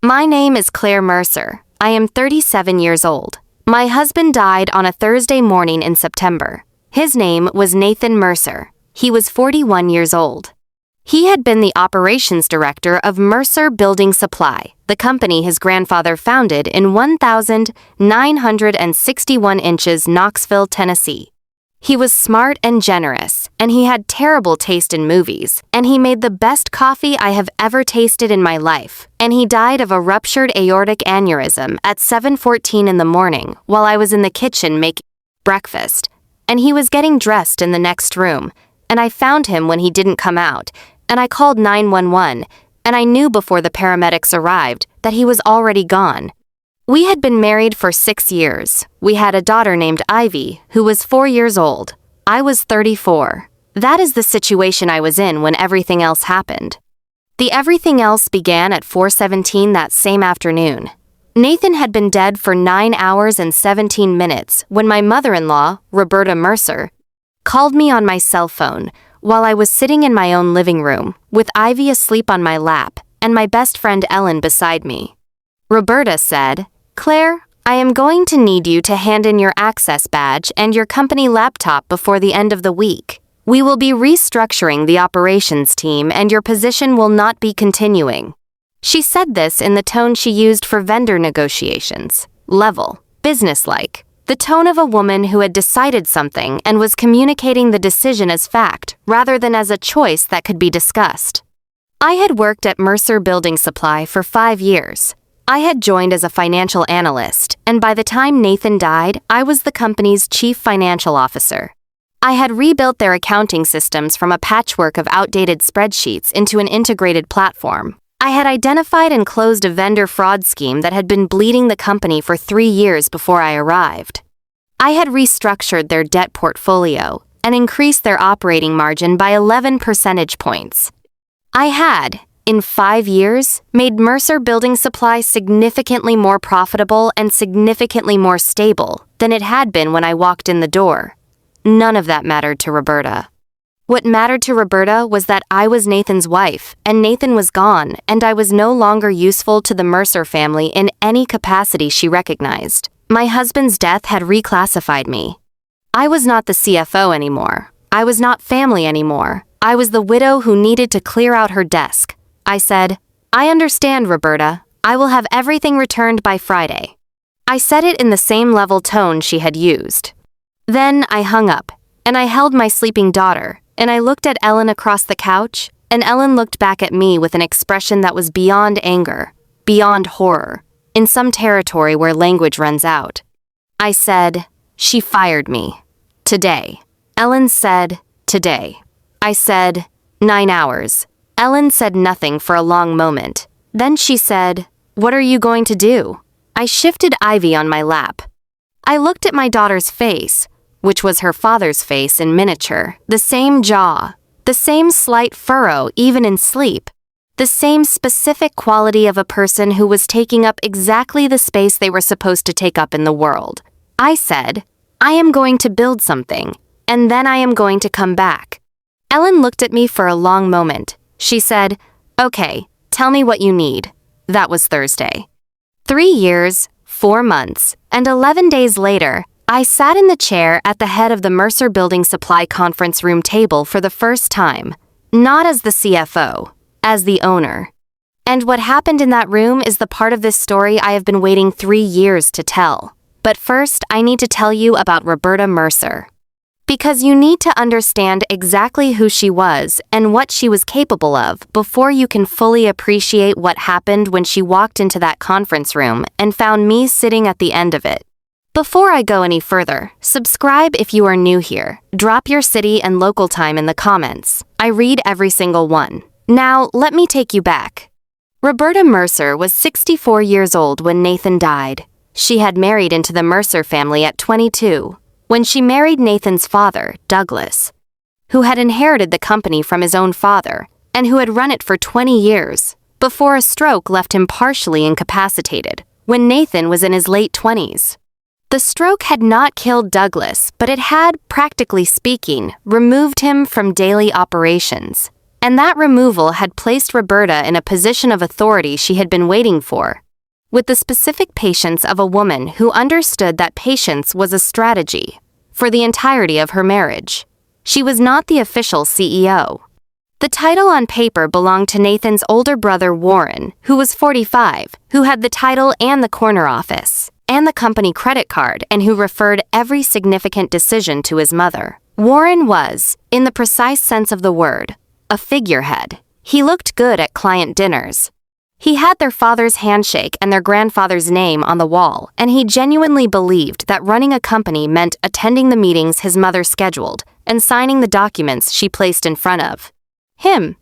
My name is Claire Mercer. I am 37 years old. My husband died on a Thursday morning in September. His name was Nathan Mercer. He was 41 years old. He had been the operations director of Mercer Building Supply, the company his grandfather founded in 1,961 inches Knoxville, Tennessee. He was smart and generous, and he had terrible taste in movies, and he made the best coffee I have ever tasted in my life, and he died of a ruptured aortic aneurysm at 7:14 in the morning while I was in the kitchen making breakfast, and he was getting dressed in the next room, and I found him when he didn't come out, and I called 911, and I knew before the paramedics arrived that he was already gone. We had been married for 6 years. We had a daughter named Ivy, who was 4 years old. I was 34. That is the situation I was in when everything else happened. The everything else began at 4:17 that same afternoon. Nathan had been dead for 9 hours and 17 minutes when my mother-in-law, Roberta Mercer, called me on my cell phone while I was sitting in my own living room with Ivy asleep on my lap and my best friend Ellen beside me. Roberta said, "Claire, I am going to need you to hand in your access badge and your company laptop before the end of the week. We will be restructuring the operations team and your position will not be continuing." She said this in the tone she used for vendor negotiations. Level, businesslike. The tone of a woman who had decided something and was communicating the decision as fact rather than as a choice that could be discussed. I had worked at Mercer Building Supply for 5 years. I had joined as a financial analyst, and by the time Nathan died, I was the company's chief financial officer. I had rebuilt their accounting systems from a patchwork of outdated spreadsheets into an integrated platform. I had identified and closed a vendor fraud scheme that had been bleeding the company for 3 years before I arrived. I had restructured their debt portfolio and increased their operating margin by 11 percentage points. I had, in 5 years, made Mercer Building Supply significantly more profitable and significantly more stable than it had been when I walked in the door. None of that mattered to Roberta. What mattered to Roberta was that I was Nathan's wife, and Nathan was gone, and I was no longer useful to the Mercer family in any capacity she recognized. My husband's death had reclassified me. I was not the CFO anymore. I was not family anymore. I was the widow who needed to clear out her desk. I said, "I understand, Roberta. I will have everything returned by Friday." I said it in the same level tone she had used. Then I hung up, and I held my sleeping daughter, and I looked at Ellen across the couch, and Ellen looked back at me with an expression that was beyond anger, beyond horror, in some territory where language runs out. I said, "She fired me. Today." Ellen said, "Today." I said, 9 hours. Ellen said nothing for a long moment. Then she said, "What are you going to do?" I shifted Ivy on my lap. I looked at my daughter's face, which was her father's face in miniature, the same jaw, the same slight furrow even in sleep, the same specific quality of a person who was taking up exactly the space they were supposed to take up in the world. I said, "I am going to build something, and then I am going to come back." Ellen looked at me for a long moment. She said, "Okay, tell me what you need." That was Thursday. 3 years, 4 months, and 11 days later, I sat in the chair at the head of the Mercer Building Supply conference room table for the first time, not as the CFO, as the owner. And what happened in that room is the part of this story I have been waiting 3 years to tell. But first, I need to tell you about Roberta Mercer. Because you need to understand exactly who she was and what she was capable of before you can fully appreciate what happened when she walked into that conference room and found me sitting at the end of it. Before I go any further, subscribe if you are new here. Drop your city and local time in the comments. I read every single one. Now, let me take you back. Roberta Mercer was 64 years old when Nathan died. She had married into the Mercer family at 22, when she married Nathan's father, Douglas, who had inherited the company from his own father and who had run it for 20 years, before a stroke left him partially incapacitated when Nathan was in his late 20s. The stroke had not killed Douglas, but it had, practically speaking, removed him from daily operations. And that removal had placed Roberta in a position of authority she had been waiting for, with the specific patience of a woman who understood that patience was a strategy for the entirety of her marriage. She was not the official CEO. The title on paper belonged to Nathan's older brother Warren, who was 45, who had the title and the corner office, and the company credit card, and who referred every significant decision to his mother. Warren was, in the precise sense of the word, a figurehead. He looked good at client dinners. He had their father's handshake and their grandfather's name on the wall, and he genuinely believed that running a company meant attending the meetings his mother scheduled and signing the documents she placed in front of him.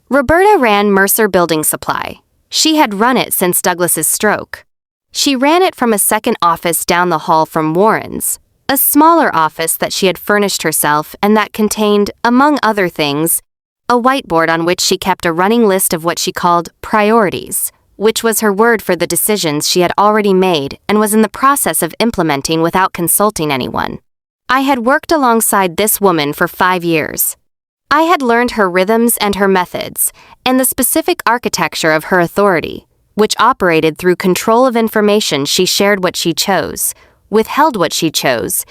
Roberta ran Mercer Building Supply. She had run it since Douglas's stroke. She ran it from a second office down the hall from Warren's, a smaller office that she had furnished herself and that contained, among other things, a whiteboard on which she kept a running list of what she called priorities, which was her word for the decisions she had already made and was in the process of implementing without consulting anyone. I had worked alongside this woman for 5 years. I had learned her rhythms and her methods, and the specific architecture of her authority, which operated through control of information. She shared what she chose, withheld what she chose,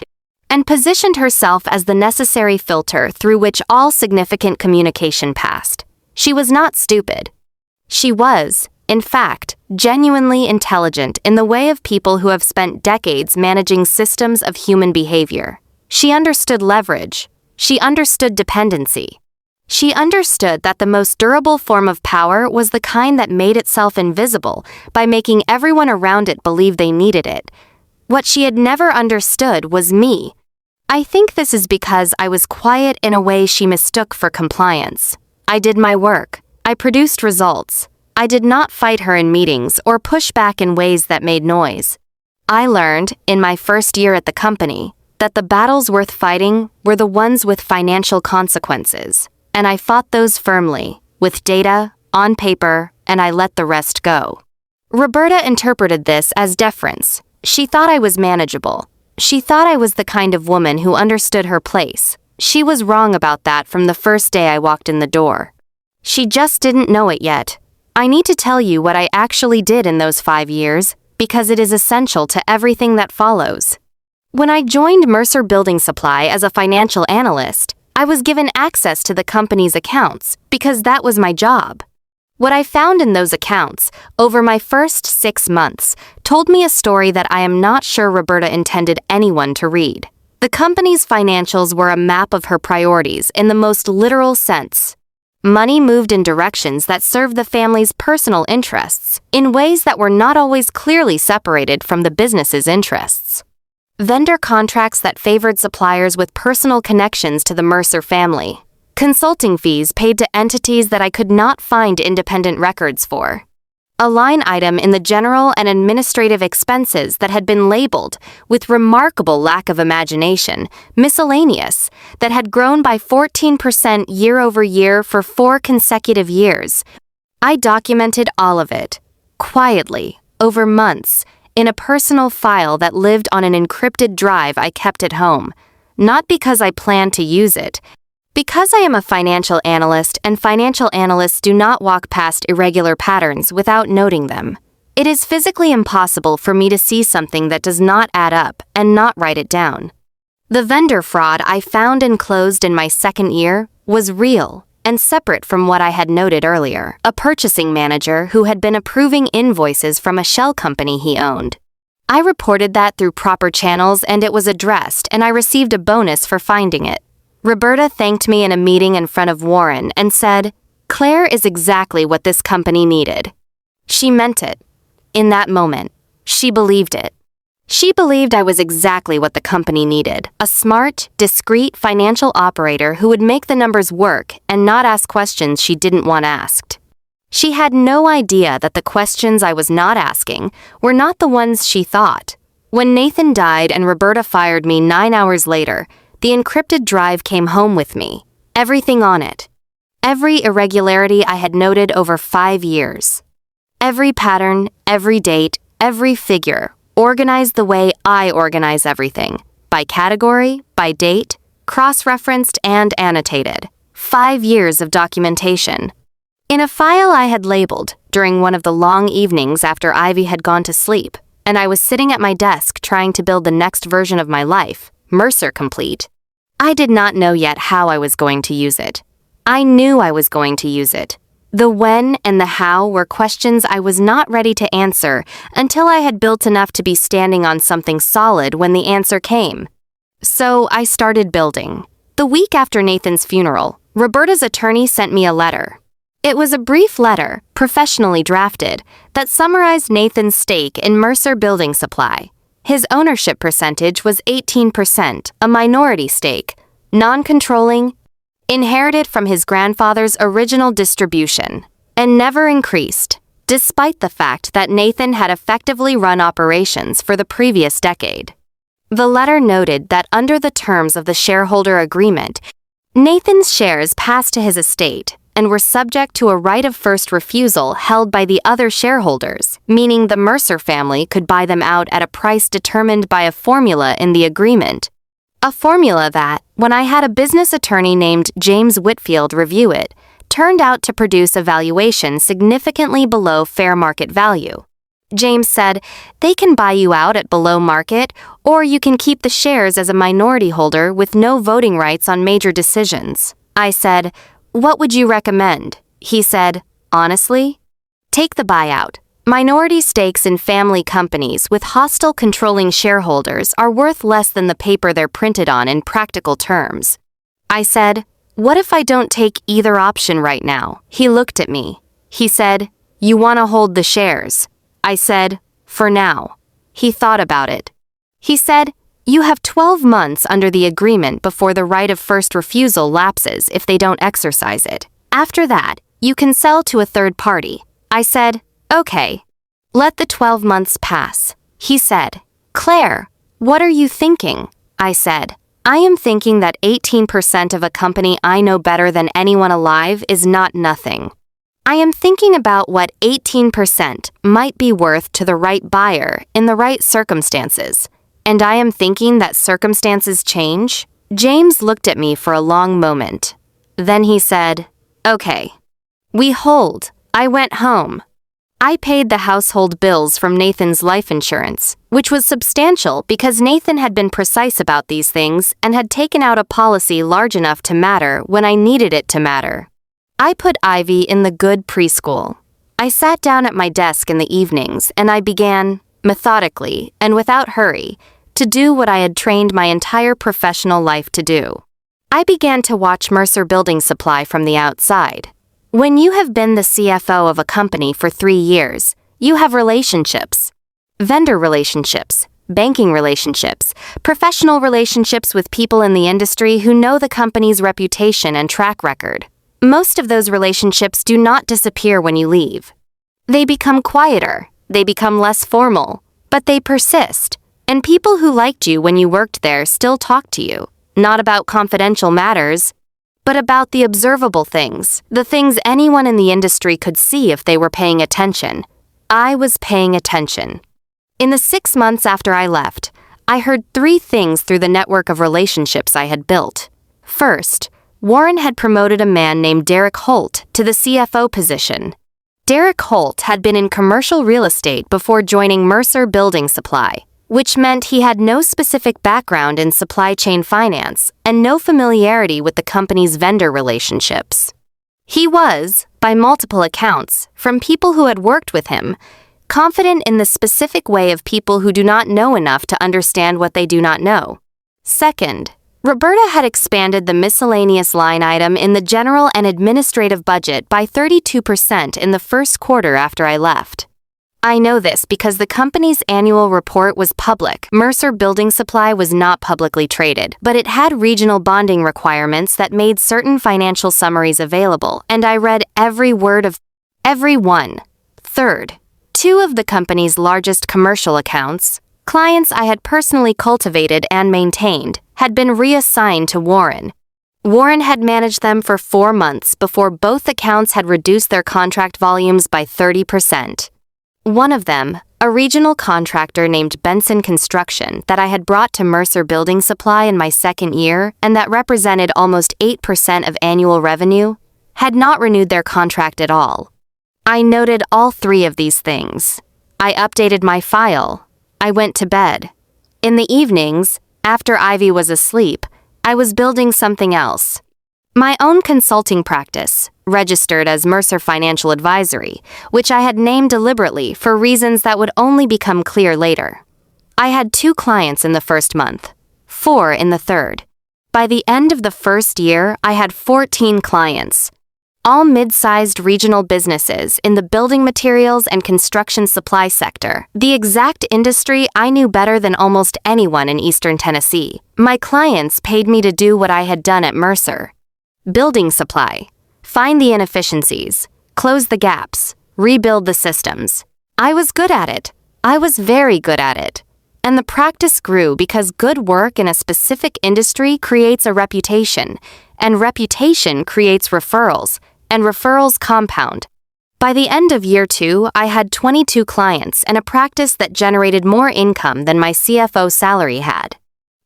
and positioned herself as the necessary filter through which all significant communication passed. She was not stupid. She was, in fact, genuinely intelligent in the way of people who have spent decades managing systems of human behavior. She understood leverage. She understood dependency. She understood that the most durable form of power was the kind that made itself invisible by making everyone around it believe they needed it. What she had never understood was me. I think this is because I was quiet in a way she mistook for compliance. I did my work. I produced results. I did not fight her in meetings or push back in ways that made noise. I learned, in my first year at the company, that the battles worth fighting were the ones with financial consequences, and I fought those firmly, with data, on paper, and I let the rest go. Roberta interpreted this as deference. She thought I was manageable. She thought I was the kind of woman who understood her place. She was wrong about that from the first day I walked in the door. She just didn't know it yet. I need to tell you what I actually did in those 5 years, because it is essential to everything that follows. When I joined Mercer Building Supply as a financial analyst, I was given access to the company's accounts because that was my job. What I found in those accounts, over my first 6 months, told me a story that I am not sure Roberta intended anyone to read. The company's financials were a map of her priorities in the most literal sense. Money moved in directions that served the family's personal interests, in ways that were not always clearly separated from the business's interests. Vendor contracts that favored suppliers with personal connections to the Mercer family. Consulting fees paid to entities that I could not find independent records for. A line item in the general and administrative expenses that had been labeled, with remarkable lack of imagination, miscellaneous, that had grown by 14% year over year for 4 consecutive years. I documented all of it, quietly, over months, in a personal file that lived on an encrypted drive I kept at home, not because I planned to use it. Because I am a financial analyst and financial analysts do not walk past irregular patterns without noting them. It is physically impossible for me to see something that does not add up and not write it down. The vendor fraud I found and closed in my second year was real and separate from what I had noted earlier. A purchasing manager who had been approving invoices from a shell company he owned. I reported that through proper channels and it was addressed, and I received a bonus for finding it. Roberta thanked me in a meeting in front of Warren and said, "Claire is exactly what this company needed." She meant it. In that moment, she believed it. She believed I was exactly what the company needed, a smart, discreet financial operator who would make the numbers work and not ask questions she didn't want asked. She had no idea that the questions I was not asking were not the ones she thought. When Nathan died and Roberta fired me 9 hours later, the encrypted drive came home with me, everything on it. Every irregularity I had noted over 5 years. Every pattern, every date, every figure, organized the way I organize everything, by category, by date, cross-referenced and annotated. 5 years of documentation. In a file I had labeled during one of the long evenings after Ivy had gone to sleep, and I was sitting at my desk trying to build the next version of my life, Mercer Complete. I did not know yet how I was going to use it. I knew I was going to use it. The when and the how were questions I was not ready to answer until I had built enough to be standing on something solid when the answer came. So I started building. The week after Nathan's funeral, Roberta's attorney sent me a letter. It was a brief letter, professionally drafted, that summarized Nathan's stake in Mercer Building Supply. His ownership percentage was 18%, a minority stake, non-controlling, inherited from his grandfather's original distribution, and never increased, despite the fact that Nathan had effectively run operations for the previous decade. The letter noted that under the terms of the shareholder agreement, Nathan's shares passed to his estate and were subject to a right of first refusal held by the other shareholders, meaning the Mercer family could buy them out at a price determined by a formula in the agreement. A formula that, when I had a business attorney named James Whitfield review it, turned out to produce a valuation significantly below fair market value. James said, "They can buy you out at below market, or you can keep the shares as a minority holder with no voting rights on major decisions." I said, "What would you recommend?" He said, "Honestly, take the buyout. Minority stakes in family companies with hostile controlling shareholders are worth less than the paper they're printed on in practical terms." I said, "What if I don't take either option right now?" He looked at me. He said, "You want to hold the shares?" I said, "For now." He thought about it. He said, "You have 12 months under the agreement before the right of first refusal lapses if they don't exercise it. After that, you can sell to a third party." I said, "Okay. Let the 12 months pass." He said, "Claire, what are you thinking?" I said, "I am thinking that 18% of a company I know better than anyone alive is not nothing. I am thinking about what 18% might be worth to the right buyer in the right circumstances. And I am thinking that circumstances change." James looked at me for a long moment. Then he said, "Okay. We hold." I went home. I paid the household bills from Nathan's life insurance, which was substantial because Nathan had been precise about these things and had taken out a policy large enough to matter when I needed it to matter. I put Ivy in the good preschool. I sat down at my desk in the evenings and I began, methodically and without hurry, to do what I had trained my entire professional life to do. I began to watch Mercer Building Supply from the outside. When you have been the CFO of a company for 3 years, you have relationships. Vendor relationships, banking relationships, professional relationships with people in the industry who know the company's reputation and track record. Most of those relationships do not disappear when you leave. They become quieter, they become less formal, but they persist. And people who liked you when you worked there still talk to you, not about confidential matters, but about the observable things, the things anyone in the industry could see if they were paying attention. I was paying attention. In the 6 months after I left, I heard 3 things through the network of relationships I had built. First, Warren had promoted a man named Derek Holt to the CFO position. Derek Holt had been in commercial real estate before joining Mercer Building Supply, which meant he had no specific background in supply chain finance and no familiarity with the company's vendor relationships. He was, by multiple accounts, from people who had worked with him, confident in the specific way of people who do not know enough to understand what they do not know. Second, Roberta had expanded the miscellaneous line item in the general and administrative budget by 32% in the first quarter after I left. I know this because the company's annual report was public. Mercer Building Supply was not publicly traded, but it had regional bonding requirements that made certain financial summaries available, and I read every word of every one. Third, 2 of the company's largest commercial accounts, clients I had personally cultivated and maintained, had been reassigned to Warren. Warren had managed them for 4 months before both accounts had reduced their contract volumes by 30%. One of them, a regional contractor named Benson Construction that I had brought to Mercer Building Supply in my second year and that represented almost 8% of annual revenue, had not renewed their contract at all. I noted all three of these things. I updated my file. I went to bed. In the evenings, after Ivy was asleep, I was building something else. My own consulting practice, registered as Mercer Financial Advisory, which I had named deliberately for reasons that would only become clear later. I had 2 clients in the first month, 4 in the third. By the end of the first year, I had 14 clients, all mid-sized regional businesses in the building materials and construction supply sector, the exact industry I knew better than almost anyone in Eastern Tennessee. My clients paid me to do what I had done at Mercer. Building supply. Find the inefficiencies, close the gaps, rebuild the systems. I was good at it. I was very good at it. And the practice grew because good work in a specific industry creates a reputation, and reputation creates referrals, and referrals compound. By the end of year 2, I had 22 clients and a practice that generated more income than my CFO salary had.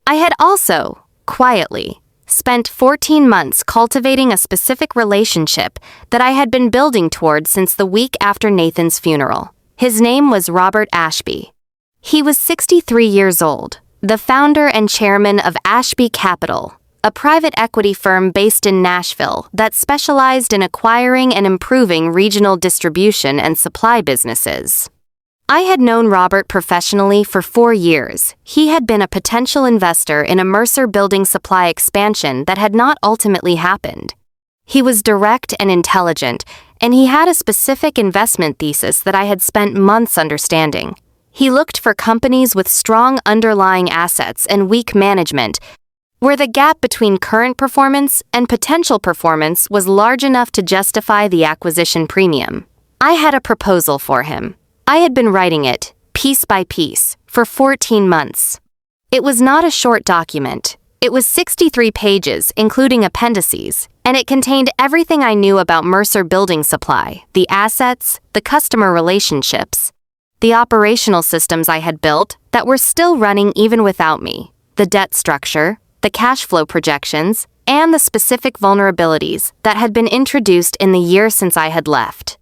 I had also, quietly, spent 14 months cultivating a specific relationship that I had been building toward since the week after Nathan's funeral. His name was Robert Ashby. He was 63 years old, the founder and chairman of Ashby Capital, a private equity firm based in Nashville that specialized in acquiring and improving regional distribution and supply businesses. I had known Robert professionally for 4 years. He had been a potential investor in a Mercer Building Supply expansion that had not ultimately happened. He was direct and intelligent, and he had a specific investment thesis that I had spent months understanding. He looked for companies with strong underlying assets and weak management, where the gap between current performance and potential performance was large enough to justify the acquisition premium. I had a proposal for him. I had been writing it, piece by piece, for 14 months. It was not a short document. It was 63 pages, including appendices, and it contained everything I knew about Mercer Building Supply, the assets, the customer relationships, the operational systems I had built that were still running even without me, the debt structure, the cash flow projections, and the specific vulnerabilities that had been introduced in the year since I had left.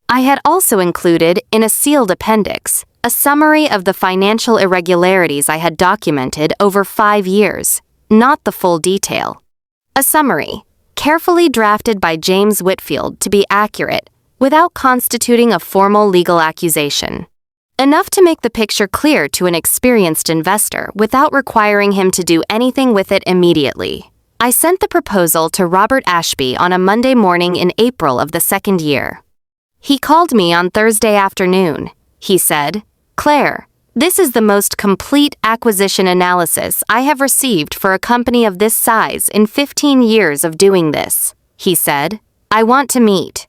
I had also included, in a sealed appendix, a summary of the financial irregularities I had documented over 5 years, not the full detail. A summary, carefully drafted by James Whitfield to be accurate, without constituting a formal legal accusation. Enough to make the picture clear to an experienced investor without requiring him to do anything with it immediately. I sent the proposal to Robert Ashby on a Monday morning in April of the second year. He called me on Thursday afternoon. He said, "Claire, this is the most complete acquisition analysis I have received for a company of this size in 15 years of doing this," he said. "I want to meet."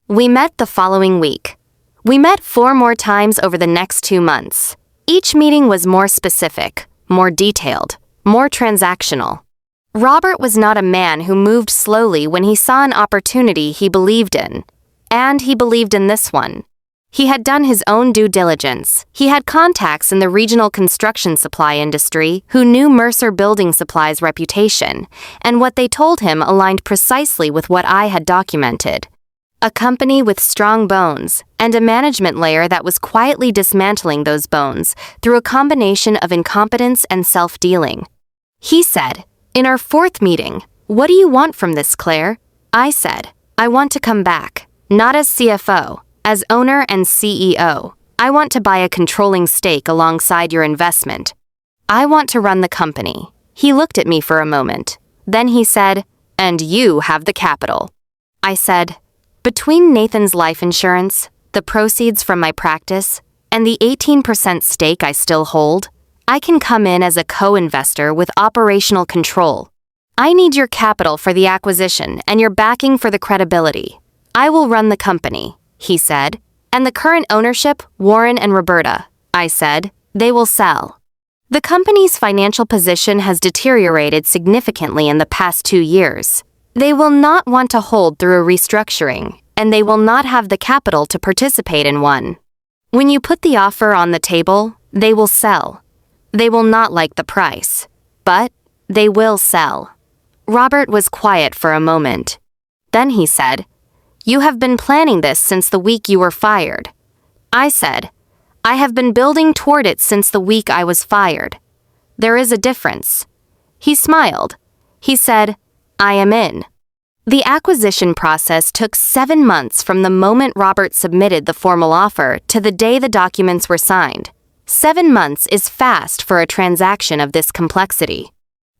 We met the following week. We met 4 more times over the next 2 months. Each meeting was more specific, more detailed, more transactional. Robert was not a man who moved slowly when he saw an opportunity he believed in. And he believed in this one. He had done his own due diligence. He had contacts in the regional construction supply industry who knew Mercer Building Supply's reputation, and what they told him aligned precisely with what I had documented. A company with strong bones, and a management layer that was quietly dismantling those bones through a combination of incompetence and self-dealing. He said, in our 4th meeting, "What do you want from this, Claire?" I said, "I want to come back. Not as CFO, as owner and CEO. I want to buy a controlling stake alongside your investment. I want to run the company." He looked at me for a moment. Then he said, "And you have the capital." I said, "Between Nathan's life insurance, the proceeds from my practice, and the 18% stake I still hold, I can come in as a co-investor with operational control. I need your capital for the acquisition and your backing for the credibility. I will run the company," he said. "And the current ownership, Warren and Roberta," I said, "they will sell." The company's financial position has deteriorated significantly in the past 2 years. They will not want to hold through a restructuring, and they will not have the capital to participate in one. When you put the offer on the table, they will sell. They will not like the price, but they will sell." Robert was quiet for a moment. Then he said, "You have been planning this since the week you were fired." I said, "I have been building toward it since the week I was fired. There is a difference." He smiled. He said, "I am in." The acquisition process took 7 months from the moment Robert submitted the formal offer to the day the documents were signed. 7 months is fast for a transaction of this complexity.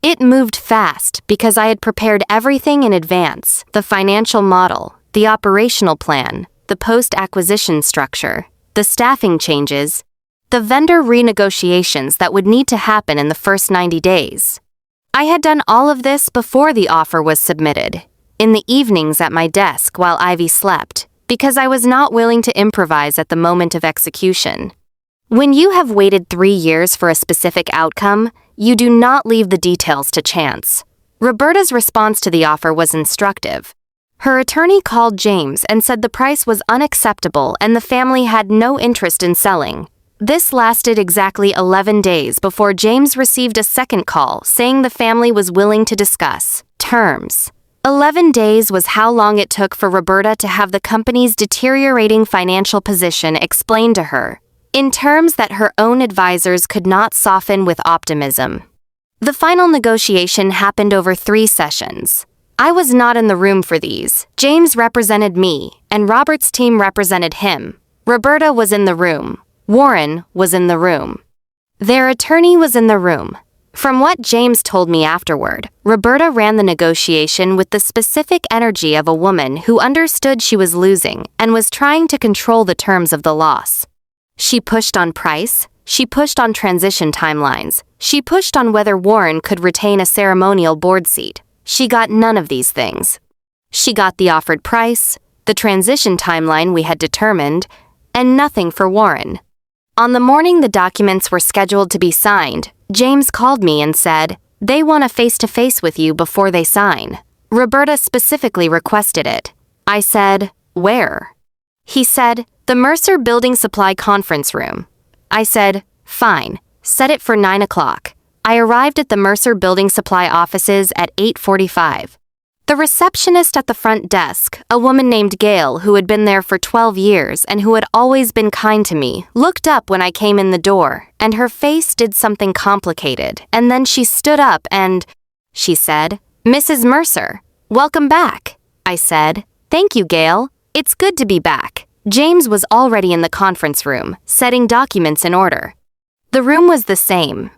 It moved fast because I had prepared everything in advance: the financial model, the operational plan, the post-acquisition structure, the staffing changes, the vendor renegotiations that would need to happen in the first 90 days. I had done all of this before the offer was submitted, in the evenings at my desk while Ivy slept, because I was not willing to improvise at the moment of execution. When you have waited 3 years for a specific outcome, you do not leave the details to chance. Roberta's response to the offer was instructive. Her attorney called James and said the price was unacceptable and the family had no interest in selling. This lasted exactly 11 days before James received a second call saying the family was willing to discuss terms. 11 days was how long it took for Roberta to have the company's deteriorating financial position explained to her, in terms that her own advisors could not soften with optimism. The final negotiation happened over 3 sessions. I was not in the room for these. James represented me, and Robert's team represented him. Roberta was in the room. Warren was in the room. Their attorney was in the room. From what James told me afterward, Roberta ran the negotiation with the specific energy of a woman who understood she was losing and was trying to control the terms of the loss. She pushed on price. She pushed on transition timelines. She pushed on whether Warren could retain a ceremonial board seat. She got none of these things. She got the offered price, the transition timeline we had determined, and nothing for Warren. On the morning the documents were scheduled to be signed, James called me and said, "They want a face-to-face with you before they sign." Roberta specifically requested it. I said, "Where?" He said, "The Mercer Building Supply Conference Room." I said, "Fine, set it for 9 o'clock. I arrived at the Mercer Building Supply offices at 8:45. The receptionist at the front desk, a woman named Gail who had been there for 12 years and who had always been kind to me, looked up when I came in the door, and her face did something complicated, and then she stood up and she said, "Mrs. Mercer, welcome back." I said, "Thank you, Gail. It's good to be back." James was already in the conference room, setting documents in order. The room was the same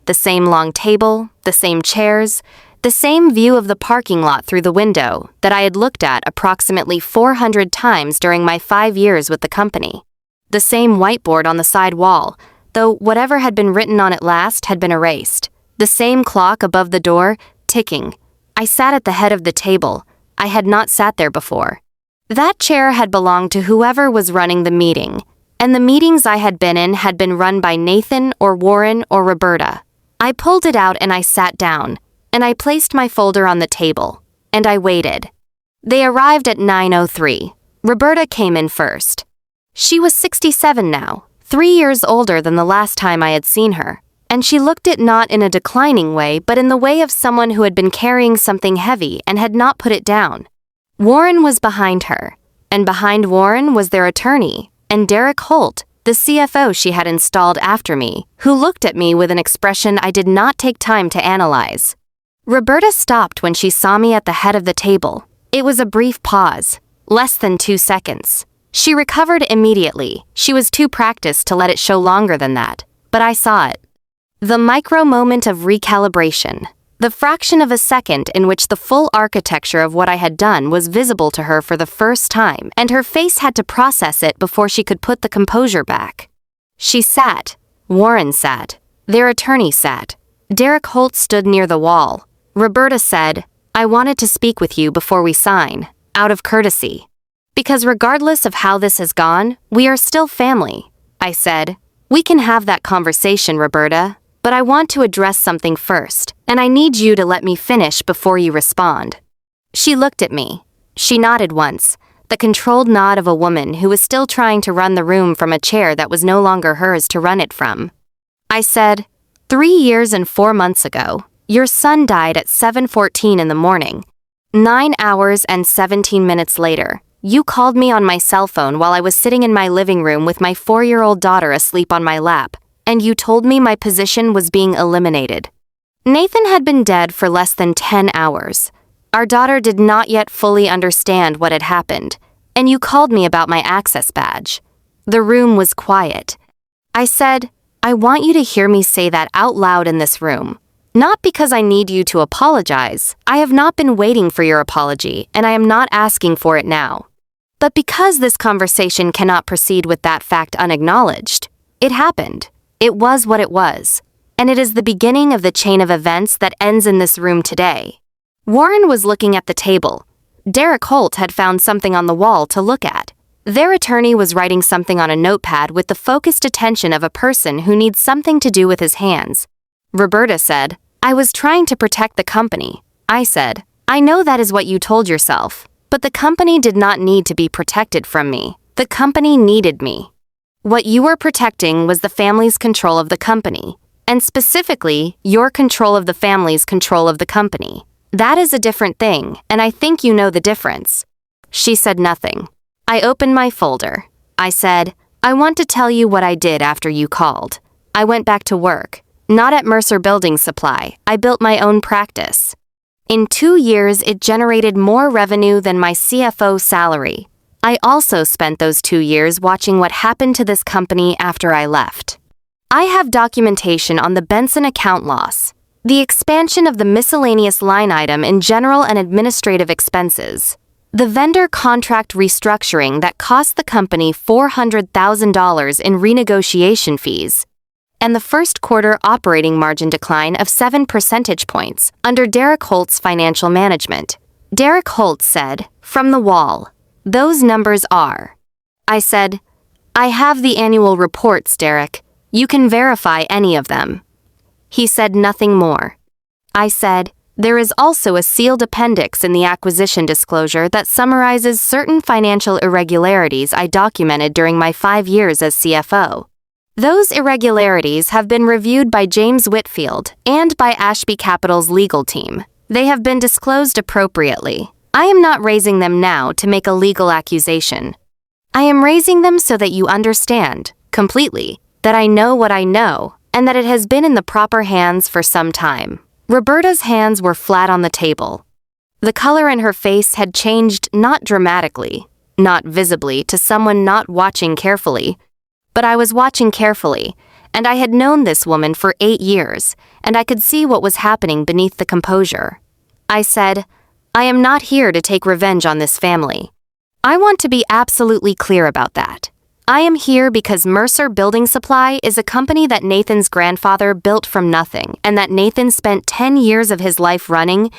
long table, the same chairs, the same view of the parking lot through the window that I had looked at approximately 400 times during my 5 years with the company. The same whiteboard on the side wall, though whatever had been written on it last had been erased. The same clock above the door, ticking. I sat at the head of the table. I had not sat there before. That chair had belonged to whoever was running the meeting, and the meetings I had been run by Nathan or Warren or Roberta. I pulled it out and I sat down, and I placed my folder on the table, and I waited. They arrived at 9:03. Roberta came in first. She was 67 now, 3 years older than the last time I had seen her, and she looked it not in a declining way but in the way of someone who had been carrying something heavy and had not put it down. Warren was behind her, and behind Warren was their attorney, and Derek Holt, the CFO she had installed after me, who looked at me with an expression I did not take time to analyze. Roberta stopped when she saw me at the head of the table. It was a brief pause, less than 2 seconds. She recovered immediately. She was too practiced to let it show longer than that, but I saw it. The micro moment of recalibration, the fraction of a second in which the full architecture of what I had done was visible to her for the first time, and her face had to process it before she could put the composure back. She sat. Warren sat. Their attorney sat. Derek Holt stood near the wall. Roberta said, "I wanted to speak with you before we sign, out of courtesy. Because regardless of how this has gone, we are still family." I said, "We can have that conversation, Roberta, but I want to address something first, and I need you to let me finish before you respond." She looked at me. She nodded once, the controlled nod of a woman who was still trying to run the room from a chair that was no longer hers to run it from. I said, 3 years and 4 months ago, your son died at 7:14 in the morning. 9 hours and 17 minutes later, you called me on my cell phone while I was sitting in my living room with my 4-year-old daughter asleep on my lap, and you told me my position was being eliminated. Nathan had been dead for less than 10 hours. Our daughter did not yet fully understand what had happened, and you called me about my access badge. The room was quiet. I said, I want you to hear me say that out loud in this room. Not because I need you to apologize. I have not been waiting for your apology, and I am not asking for it now. But because this conversation cannot proceed with that fact unacknowledged, it happened. It was what it was. And it is the beginning of the chain of events that ends in this room today. Warren was looking at the table. Derek Holt had found something on the wall to look at. Their attorney was writing something on a notepad with the focused attention of a person who needs something to do with his hands. Roberta said, I was trying to protect the company. I said, I know that is what you told yourself, but the company did not need to be protected from me. The company needed me. What you were protecting was the family's control of the company, and specifically, your control of the family's control of the company. That is a different thing, and I think you know the difference. She said nothing. I opened my folder. I said, I want to tell you what I did after you called. I went back to work. Not at Mercer Building Supply. I built my own practice. In 2 years, it generated more revenue than my CFO salary. I also spent those 2 years watching what happened to this company after I left. I have documentation on the Benson account loss, the expansion of the miscellaneous line item in general and administrative expenses, the vendor contract restructuring that cost the company $400,000 in renegotiation fees, and the first quarter operating margin decline of 7 percentage points under Derek Holt's financial management. Derek Holt said, from the wall, those numbers are. I said, I have the annual reports, Derek. You can verify any of them. He said nothing more. I said, there is also a sealed appendix in the acquisition disclosure that summarizes certain financial irregularities I documented during my 5 years as CFO. Those irregularities have been reviewed by James Whitfield and by Ashby Capital's legal team. They have been disclosed appropriately. I am not raising them now to make a legal accusation. I am raising them so that you understand, completely, that I know what I know, and that it has been in the proper hands for some time. Roberta's hands were flat on the table. The color in her face had changed not dramatically, not visibly to someone not watching carefully, but I was watching carefully, and I had known this woman for 8 years, and I could see what was happening beneath the composure. I said, I am not here to take revenge on this family. I want to be absolutely clear about that. I am here because Mercer Building Supply is a company that Nathan's grandfather built from nothing and that Nathan spent 10 years of his life running,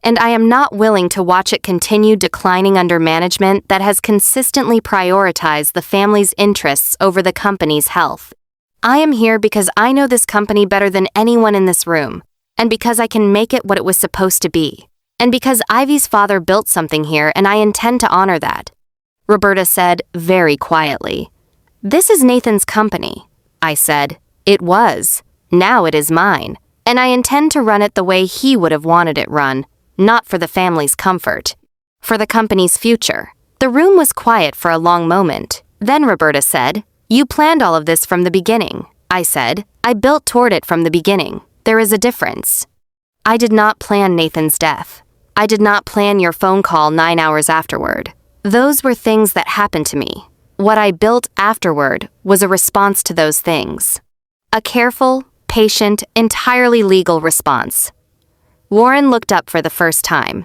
and I am not willing to watch it continue declining under management that has consistently prioritized the family's interests over the company's health. I am here because I know this company better than anyone in this room, and because I can make it what it was supposed to be, and because Ivy's father built something here and I intend to honor that. Roberta said very quietly, This is Nathan's company. I said, It was. Now it is mine, and I intend to run it the way he would have wanted it run, not for the family's comfort, for the company's future. The room was quiet for a long moment. Then Roberta said, You planned all of this from the beginning. I said, I built toward it from the beginning. There is a difference. I did not plan Nathan's death. I did not plan your phone call 9 hours afterward. Those were things that happened to me. What I built afterward was a response to those things. A careful, patient, entirely legal response. Warren looked up for the first time.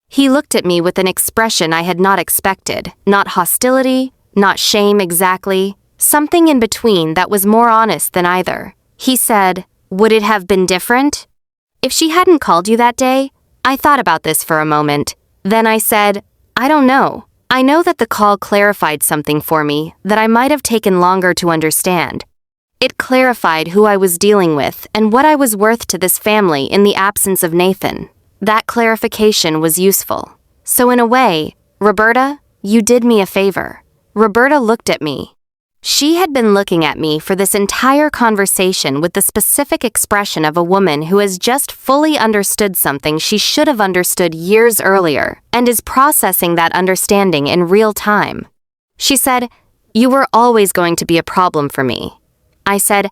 He looked at me with an expression I had not expected, not hostility, not shame exactly, something in between that was more honest than either. He said, Would it have been different? If she hadn't called you that day, I thought about this for a moment. Then I said, I don't know. I know that the call clarified something for me that I might have taken longer to understand. It clarified who I was dealing with and what I was worth to this family in the absence of Nathan. That clarification was useful. So in a way, Roberta, "You did me a favor." Roberta looked at me. She had been looking at me for this entire conversation with the specific expression of a woman who has just fully understood something she should have understood years earlier and is processing that understanding in real time. She said, "You were always going to be a problem for me." I said,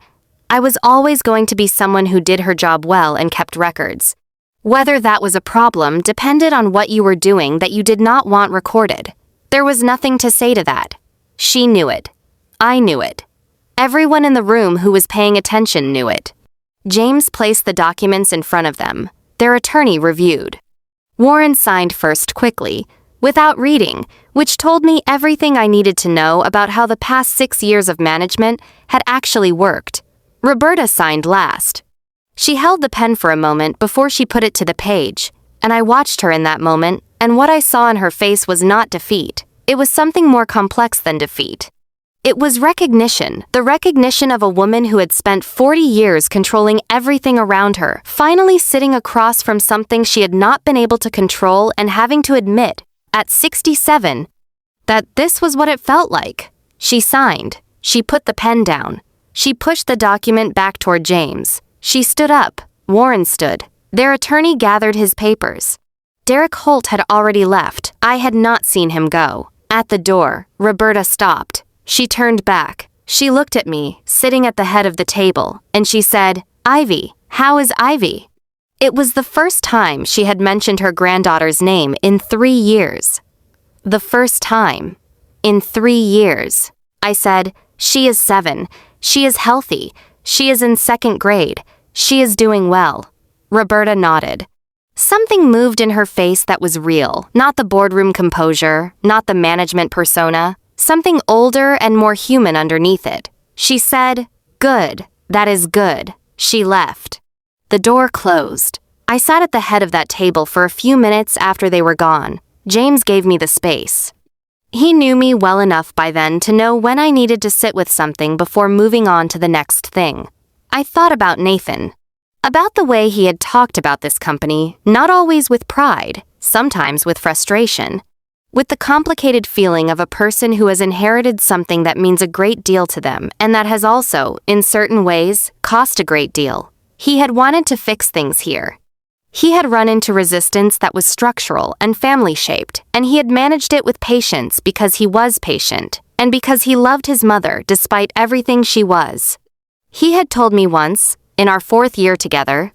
"I was always going to be someone who did her job well and kept records. Whether that was a problem depended on what you were doing that you did not want recorded. There was nothing to say to that." She knew it. I knew it. Everyone in the room who was paying attention knew it. James placed the documents in front of them. Their attorney reviewed. Warren signed first quickly, without reading, which told me everything I needed to know about how the past 6 years of management had actually worked. Roberta signed last. She held the pen for a moment before she put it to the page, and I watched her in that moment, and what I saw in her face was not defeat. It was something more complex than defeat. It was recognition, the recognition of a woman who had spent 40 years controlling everything around her, finally sitting across from something she had not been able to control and having to admit, at 67, that this was what it felt like. She signed. She put the pen down. She pushed the document back toward James. She stood up. Warren stood. Their attorney gathered his papers. Derek Holt had already left. I had not seen him go. At the door, Roberta stopped. She turned back. She looked at me, sitting at the head of the table, and she said, "Ivy, how is Ivy?" It was the first time she had mentioned her granddaughter's name in 3 years. The first time. In 3 years. I said, "She is 7. She is healthy. She is in 2nd grade. She is doing well." Roberta nodded. Something moved in her face that was real, not the boardroom composure, not the management persona, something older and more human underneath it. She said, "Good, that is good." She left. The door closed. I sat at the head of that table for a few minutes after they were gone. James gave me the space. He knew me well enough by then to know when I needed to sit with something before moving on to the next thing. I thought about Nathan. About the way he had talked about this company, not always with pride, sometimes with frustration. With the complicated feeling of a person who has inherited something that means a great deal to them and that has also, in certain ways, cost a great deal. He had wanted to fix things here. He had run into resistance that was structural and family-shaped, and he had managed it with patience because he was patient, and because he loved his mother despite everything she was. He had told me once, in our 4th year together,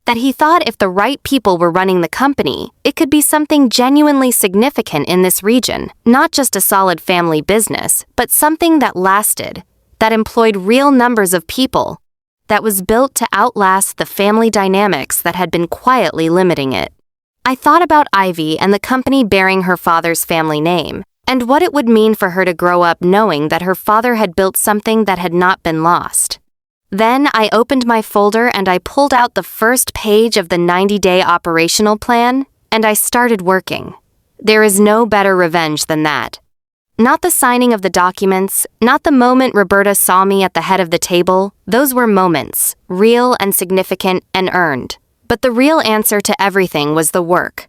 that he thought if the right people were running the company, it could be something genuinely significant in this region, not just a solid family business, but something that lasted, that employed real numbers of people, that was built to outlast the family dynamics that had been quietly limiting it. I thought about Ivy and the company bearing her father's family name, and what it would mean for her to grow up knowing that her father had built something that had not been lost. Then I opened my folder and I pulled out the first page of the 90-day operational plan, and I started working. There is no better revenge than that. Not the signing of the documents, not the moment Roberta saw me at the head of the table. Those were moments, real and significant and earned. But the real answer to everything was the work.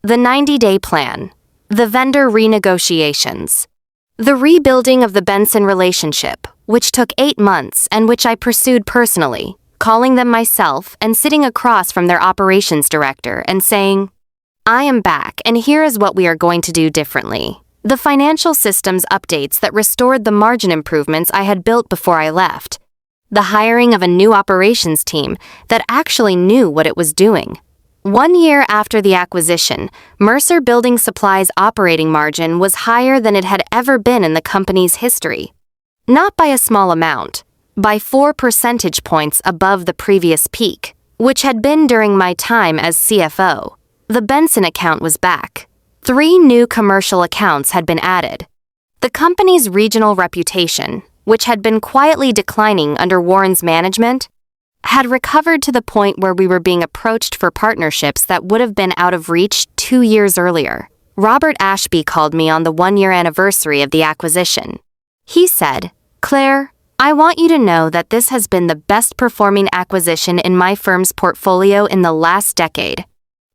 The 90-day plan. The vendor renegotiations. The rebuilding of the Benson relationship, which took 8 months and which I pursued personally, calling them myself and sitting across from their operations director and saying, "I am back and here is what we are going to do differently." The financial systems updates that restored the margin improvements I had built before I left. The hiring of a new operations team that actually knew what it was doing. 1 year after the acquisition, Mercer Building Supply's operating margin was higher than it had ever been in the company's history. Not by a small amount, by 4 percentage points above the previous peak, which had been during my time as CFO. The Benson account was back. 3 new commercial accounts had been added. The company's regional reputation, which had been quietly declining under Warren's management, had recovered to the point where we were being approached for partnerships that would have been out of reach 2 years earlier. Robert Ashby called me on the 1-year anniversary of the acquisition. He said, "Claire, I want you to know that this has been the best performing acquisition in my firm's portfolio in the last decade.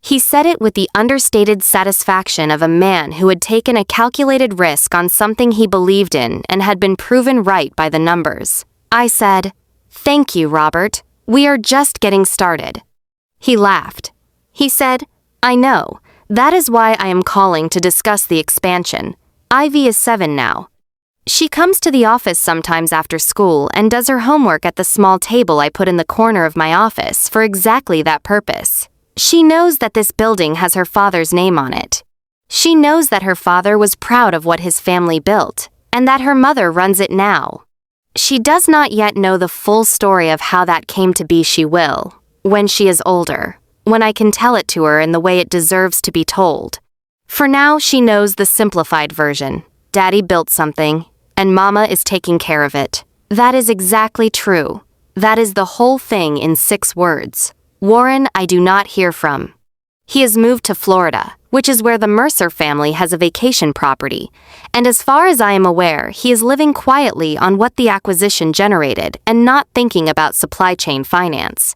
He said it with the understated satisfaction of a man who had taken a calculated risk on something he believed in and had been proven right by the numbers. I said, "Thank you, Robert. We are just getting started." He laughed. He said, "I know. That is why I am calling to discuss the expansion. Ivy is 7 now. She comes to the office sometimes after school and does her homework at the small table I put in the corner of my office for exactly that purpose. She knows that this building has her father's name on it. She knows that her father was proud of what his family built, and that her mother runs it now. She does not yet know the full story of how that came to be. She will, when she is older, when I can tell it to her in the way it deserves to be told. For now, she knows the simplified version. Daddy built something, and Mama is taking care of it. That is exactly true. That is the whole thing in 6 words. Warren, I do not hear from. He has moved to Florida, which is where the Mercer family has a vacation property, and as far as I am aware, he is living quietly on what the acquisition generated and not thinking about supply chain finance.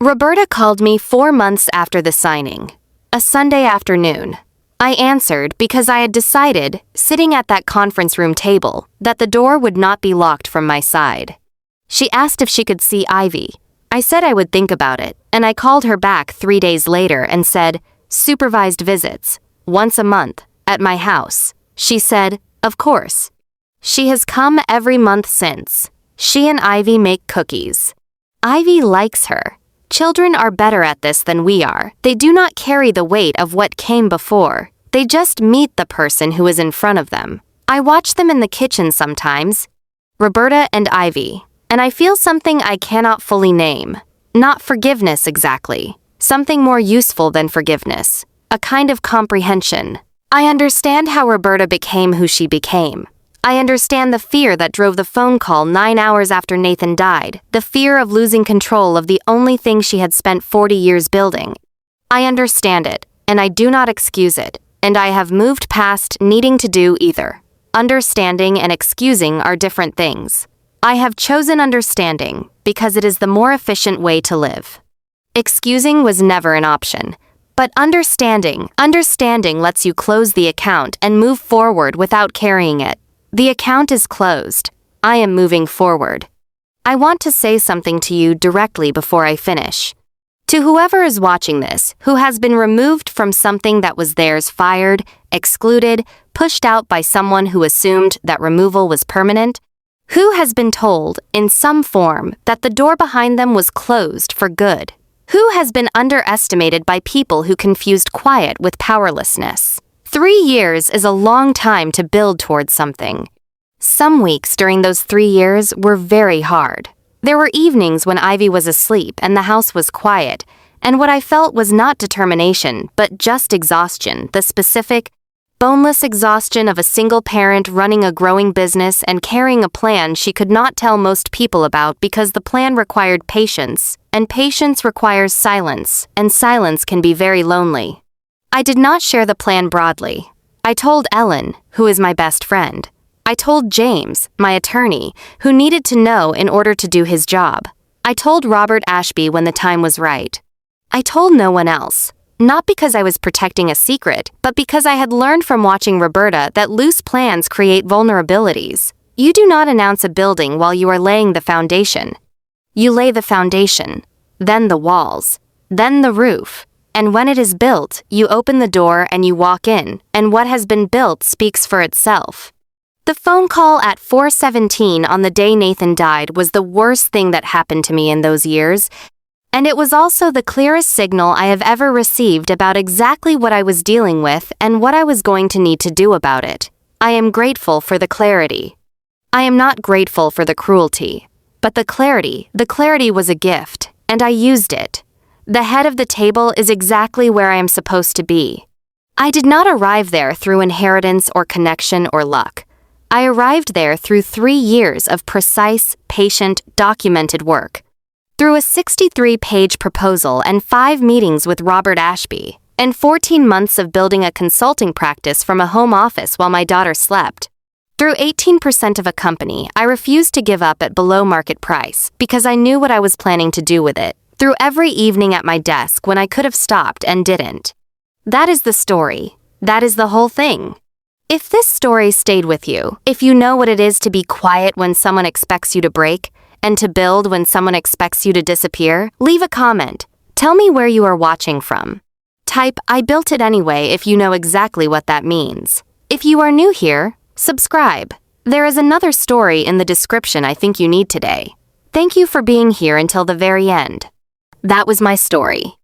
Roberta called me 4 months after the signing, a Sunday afternoon. I answered because I had decided, sitting at that conference room table, that the door would not be locked from my side. She asked if she could see Ivy. I said I would think about it, and I called her back 3 days later and said, "Supervised visits, once a month, at my house." She said, "Of course." She has come every month since. She and Ivy make cookies. Ivy likes her. Children are better at this than we are. They do not carry the weight of what came before. They just meet the person who is in front of them. I watch them in the kitchen sometimes. Roberta and Ivy. And I feel something I cannot fully name. Not forgiveness exactly. Something more useful than forgiveness. A kind of comprehension. I understand how Roberta became who she became. I understand the fear that drove the phone call 9 hours after Nathan died, the fear of losing control of the only thing she had spent 40 years building. I understand it, and I do not excuse it, and I have moved past needing to do either. Understanding and excusing are different things. I have chosen understanding because it is the more efficient way to live. Excusing was never an option, but understanding lets you close the account and move forward without carrying it. The account is closed. I am moving forward. I want to say something to you directly before I finish. To whoever is watching this, who has been removed from something that was theirs, fired, excluded, pushed out by someone who assumed that removal was permanent, who has been told, in some form, that the door behind them was closed for good, who has been underestimated by people who confused quiet with powerlessness. 3 years is a long time to build towards something. Some weeks during those 3 years were very hard. There were evenings when Ivy was asleep and the house was quiet, and what I felt was not determination, but just exhaustion, the specific, boneless exhaustion of a single parent running a growing business and carrying a plan she could not tell most people about because the plan required patience, and patience requires silence, and silence can be very lonely. I did not share the plan broadly. I told Ellen, who is my best friend. I told James, my attorney, who needed to know in order to do his job. I told Robert Ashby when the time was right. I told no one else. Not because I was protecting a secret, but because I had learned from watching Roberta that loose plans create vulnerabilities. You do not announce a building while you are laying the foundation. You lay the foundation, then the walls, then the roof, and when it is built, you open the door and you walk in, and what has been built speaks for itself. The phone call at 4:17 on the day Nathan died was the worst thing that happened to me in those years, and it was also the clearest signal I have ever received about exactly what I was dealing with and what I was going to need to do about it. I am grateful for the clarity. I am not grateful for the cruelty, but the clarity was a gift, and I used it. The head of the table is exactly where I am supposed to be. I did not arrive there through inheritance or connection or luck. I arrived there through 3 years of precise, patient, documented work. Through a 63-page proposal and 5 meetings with Robert Ashby, and 14 months of building a consulting practice from a home office while my daughter slept. Through 18% of a company I refused to give up at below market price because I knew what I was planning to do with it. through every evening at my desk when I could have stopped and didn't. That is the story. That is the whole thing. If this story stayed with you, if you know what it is to be quiet when someone expects you to break, and to build when someone expects you to disappear, leave a comment. Tell me where you are watching from. Type, "I built it anyway" if you know exactly what that means. If you are new here, subscribe. There is another story in the description I think you need today. Thank you for being here until the very end. That was my story.